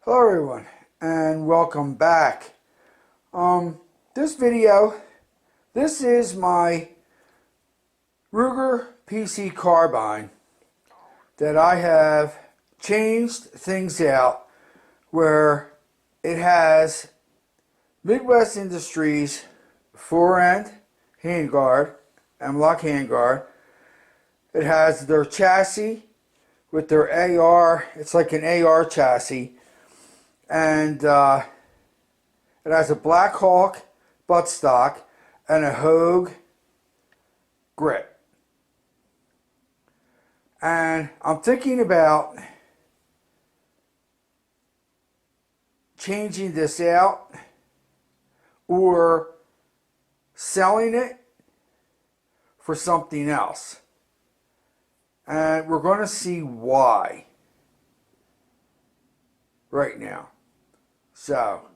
Hello everyone and welcome back. This video, this is my Ruger PC carbine that I have changed things out where it has Midwest Industries fore-end handguard, M-lock handguard. It has their chassis with their AR, it's like an AR chassis. And it has a Black Hawk buttstock and a Hogue grip. And I'm thinking about changing this out or selling it for something else. And we're going to see why right now. So,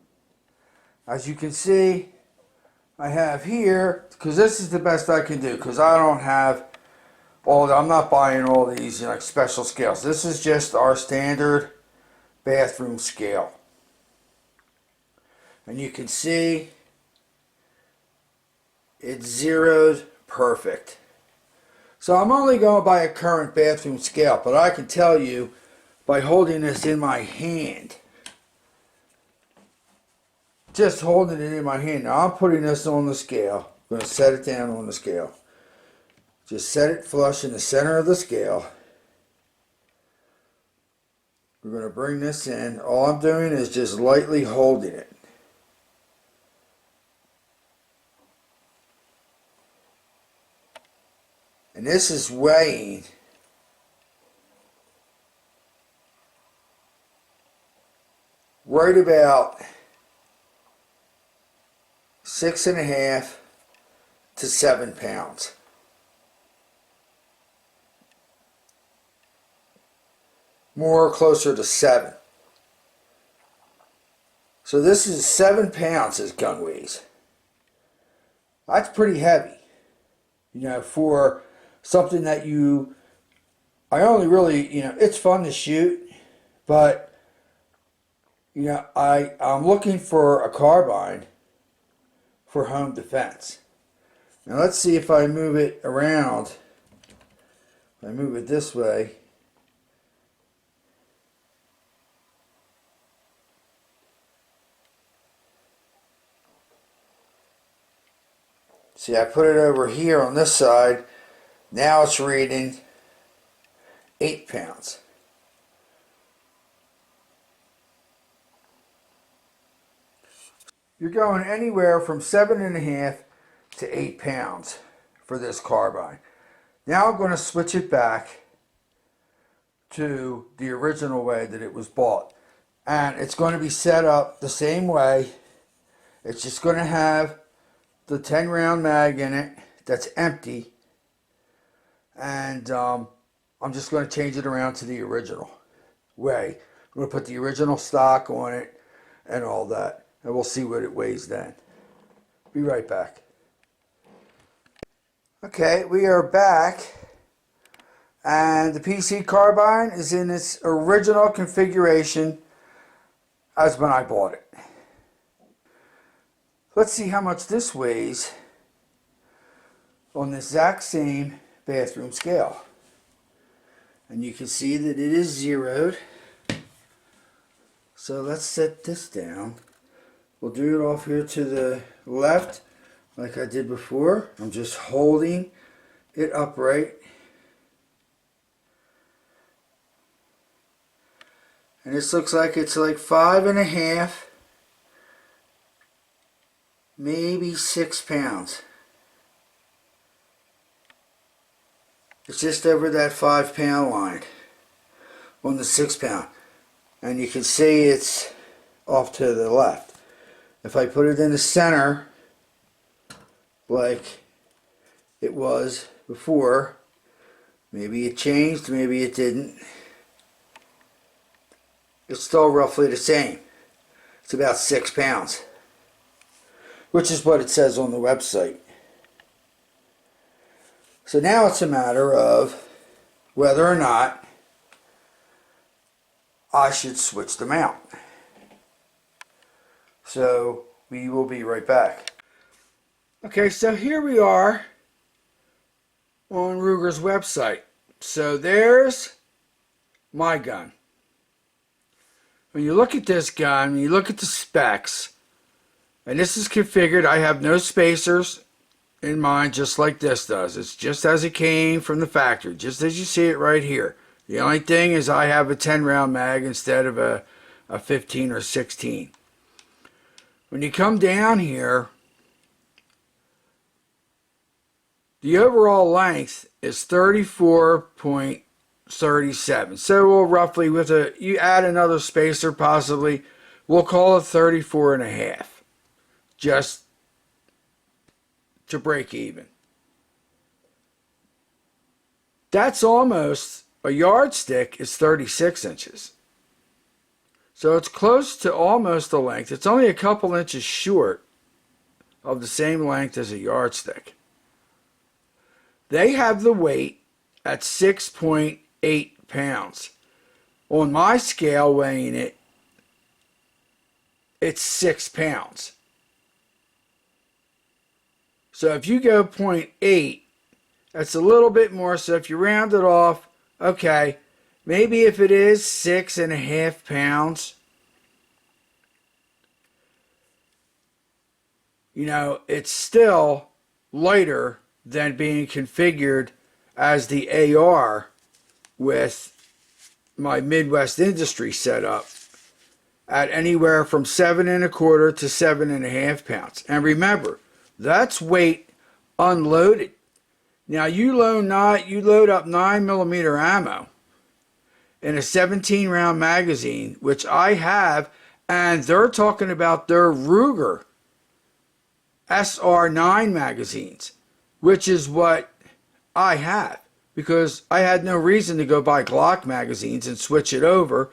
as you can see, I have here, because this is the best I can do, because I don't have I'm not buying all these special scales. This is just our standard bathroom scale. And you can see it's zeroed perfect. So I'm only going by a current bathroom scale, but I can tell you by holding this in my hand, just holding it in my hand. Now I'm putting this on the scale. I'm going to set it down on the scale. Just set it flush in the center of the scale. We're going to bring this in. All I'm doing is just lightly holding it. And this is weighing right about 6.5 to 7 pounds. More closer to 7. So this is 7 pounds this gun weighs. That's pretty heavy. For something that I only really, it's fun to shoot, but I'm looking for a carbine for home defense. Now let's see if I move it around. If I move it this way, see, I put it over here on this side. Now it's reading 8 pounds. You're going anywhere from 7.5 to 8 pounds for this carbine. Now I'm going to switch it back to the original way that it was bought. And it's going to be set up the same way. It's just going to have the 10 round mag in it that's empty. And I'm just going to change it around to the original way. I'm going to put the original stock on it and all that. And we'll see what it weighs then. Be right back. Okay, we are back. And the PC carbine is in its original configuration as when I bought it. Let's see how much this weighs on the exact same bathroom scale. And you can see that it is zeroed. So let's set this down. We'll do it off here to the left like I did before. I'm just holding it upright. And this looks like it's like 5.5, maybe 6 pounds. It's just over that 5 pound line on the 6 pound. And you can see it's off to the left. If I put it in the center like it was before, maybe it changed, maybe it didn't. It's still roughly the same. It's about 6 pounds, which is what it says on the website. So now it's a matter of whether or not I should switch them out. So we will be right back. Okay, so here we are on Ruger's website. So there's my gun. When you look at this gun, you look at the specs, and this is configured. I have no spacers in mind, just like this does. It's just as it came from the factory, just as you see it right here. The only thing is I have a 10 round mag instead of a 15 or 16. When you come down here, the overall length is 34.37. So we'll roughly, you add another spacer possibly, we'll call it 34 and a half. Just to break even. That's almost, a yardstick is 36 inches. So it's close to almost the length. It's only a couple inches short of the same length as a yardstick. They have the weight at 6.8 pounds. On my scale weighing it, it's 6 pounds. So if you go 0.8, that's a little bit more. So if you round it off, okay, maybe if it is 6.5 pounds, you know, it's still lighter than being configured as the AR with my Midwest Industry setup at anywhere from 7.25 to 7.5 pounds. And remember, that's weight unloaded. Now you load up 9mm ammo in a 17 round magazine, which I have, and they're talking about their Ruger SR9 magazines, which is what I have, because I had no reason to go buy Glock magazines and switch it over,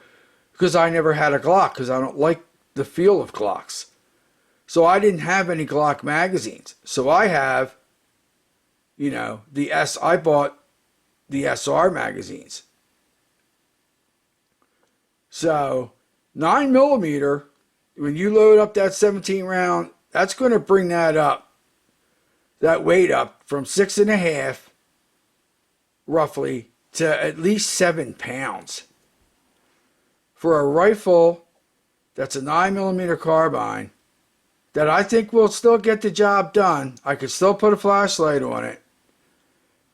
because I never had a Glock, because I don't like the feel of Glocks. So I didn't have any Glock magazines. So I have, you know, I bought the SR magazines. So 9mm, when you load up that 17 round, that's going to bring that weight up from 6.5 roughly to at least 7 pounds. For a rifle that's a 9mm carbine, that I think will still get the job done. I could still put a flashlight on it.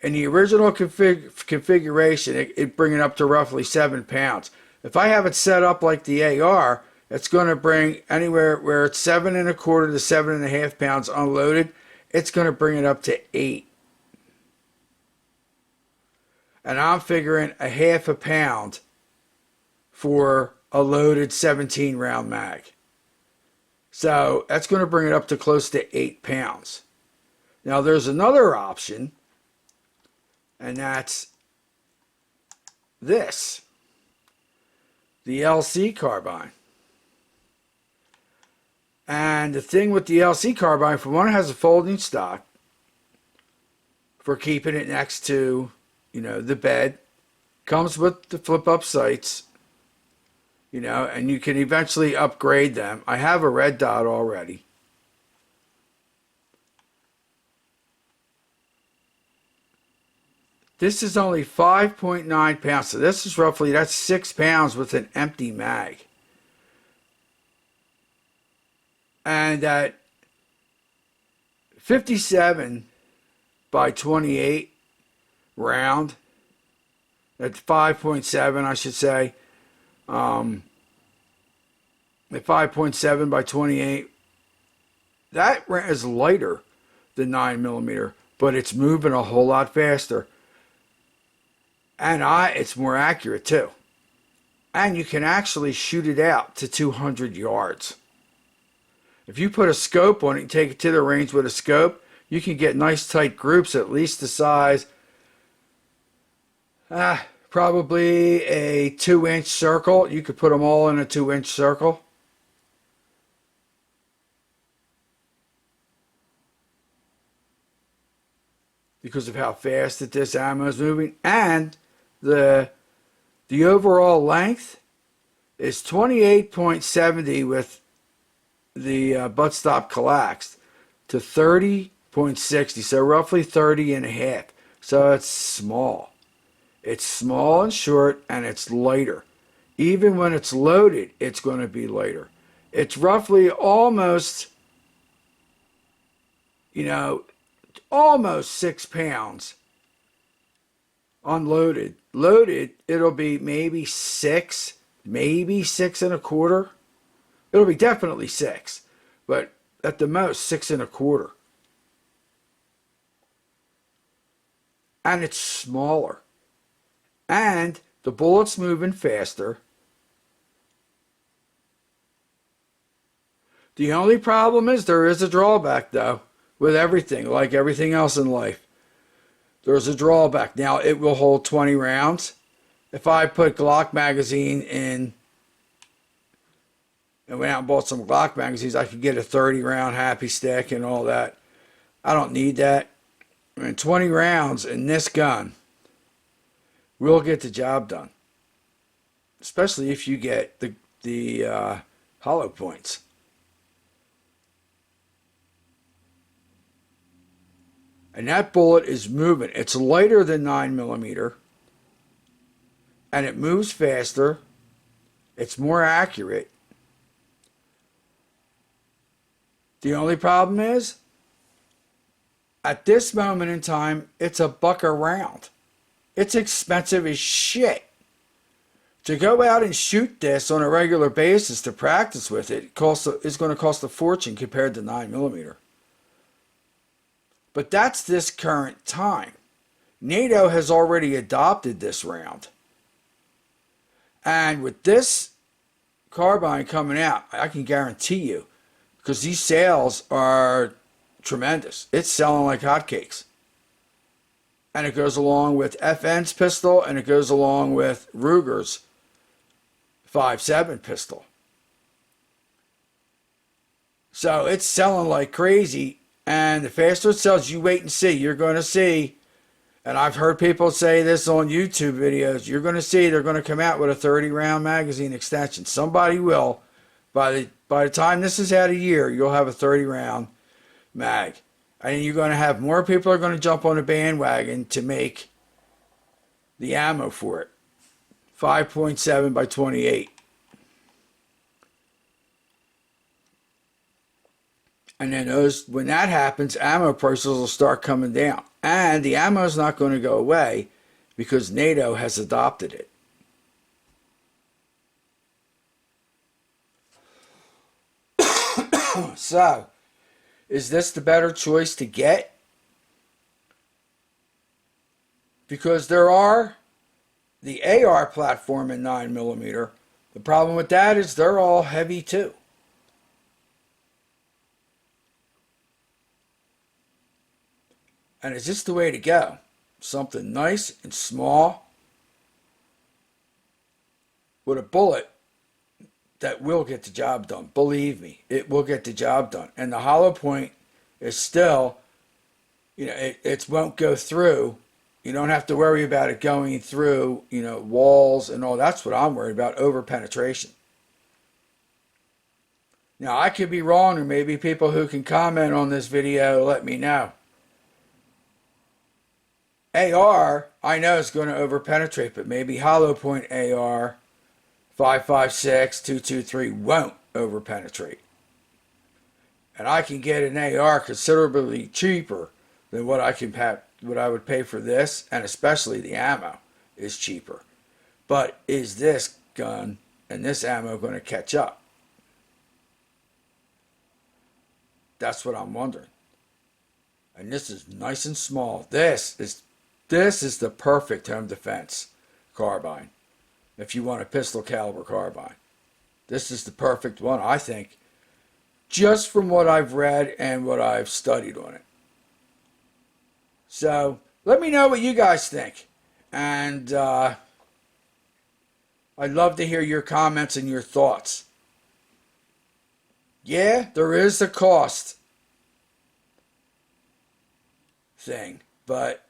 In the original configuration, it'd bring it up to roughly 7 pounds. If I have it set up like the AR, it's going to bring anywhere where it's 7.25 to 7.5 pounds unloaded. It's going to bring it up to 8. And I'm figuring a half a pound for a loaded 17 round mag. So that's going to bring it up to close to 8 pounds. Now there's another option, and that's this, the LC carbine. And the thing with the LC carbine, for one, it has a folding stock for keeping it next to, you know, the bed. Comes with the flip up sights. You know, and you can eventually upgrade them. I have a red dot already. This is only 5.9 pounds. So this is roughly, that's 6 pounds with an empty mag. And at 57 by 28 round, that's 5.7, I should say. At 5.7 by 28, that is lighter than 9mm, but it's moving a whole lot faster. And it's more accurate too. And you can actually shoot it out to 200 yards. If you put a scope on it and take it to the range with a scope, you can get nice tight groups, at least the size, probably a 2-inch circle. You could put them all in a 2-inch circle. Because of how fast that this ammo is moving. And the overall length is 28.70 with the buttstop collapsed to 30.60, so roughly 30 and a half. So it's small. It's small and short, and it's lighter. Even when it's loaded, it's going to be lighter. It's roughly almost, almost 6 pounds unloaded. Loaded, it'll be maybe six and a quarter. It'll be definitely 6, but at the most 6 1/4. And it's smaller. And the bullet's moving faster. The only problem is there is a drawback, though, with everything, like everything else in life. There's a drawback. Now, it will hold 20 rounds. If I put Glock magazine in and went out and bought some Glock magazines, I could get a 30-round happy stick and all that. I don't need that. I mean, 20 rounds in this gun will get the job done, especially if you get the hollow points. And that bullet is moving. It's lighter than 9mm, and it moves faster. It's more accurate. The only problem is, at this moment in time, it's $1 a round. It's expensive as shit. To go out and shoot this on a regular basis to practice with it is going to cost a fortune compared to 9mm. But that's this current time. NATO has already adopted this round. And with this carbine coming out, I can guarantee you, because these sales are tremendous. It's selling like hotcakes. And it goes along with FN's pistol, and it goes along with Ruger's 5.7 pistol. So it's selling like crazy. And the faster it sells, you wait and see. You're going to see, and I've heard people say this on YouTube videos, you're going to see they're going to come out with a 30-round magazine extension. Somebody will. By the time this is out a year, you'll have a 30-round mag. And you're going to have more people are going to jump on the bandwagon to make the ammo for it. 5.7 by 28. And then when that happens, ammo prices will start coming down. And the ammo is not going to go away because NATO has adopted it. So, is this the better choice to get? Because there are the AR platform in 9mm. The problem with that is they're all heavy too. And is this the way to go? Something nice and small with a bullet that will get the job done. Believe me, it will get the job done. And the hollow point is still, it won't go through. You don't have to worry about it going through, walls and all. That's what I'm worried about, over penetration. Now, I could be wrong, or maybe people who can comment on this video let me know. AR, I know is going to over-penetrate, but maybe hollow point AR 5.56, 223 won't over-penetrate. And I can get an AR considerably cheaper than what I would pay for this, and especially the ammo is cheaper. But is this gun and this ammo going to catch up? That's what I'm wondering. And this is nice and small. This is the perfect home defense carbine. If you want a pistol caliber carbine, this is the perfect one, I think, just from what I've read and what I've studied on it. So let me know what you guys think. And I'd love to hear your comments and your thoughts. Yeah, there is a cost thing, but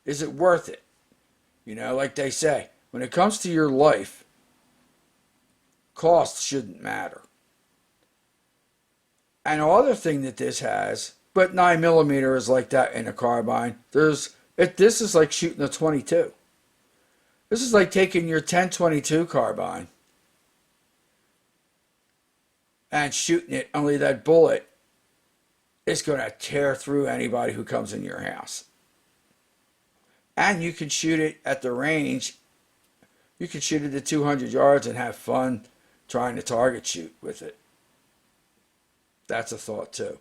is it worth it? Like they say, when it comes to your life, cost shouldn't matter. And another thing that this has, but 9mm is like that in a carbine. This is like shooting a 22. This is like taking your 10-22 carbine and shooting it. Only that bullet is going to tear through anybody who comes in your house. And you can shoot it at the range. You can shoot it at 200 yards and have fun trying to target shoot with it. That's a thought too.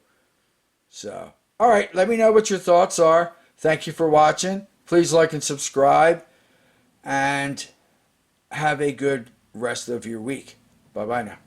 So, all right, let me know what your thoughts are. Thank you for watching. Please like and subscribe, and have a good rest of your week. Bye-bye now.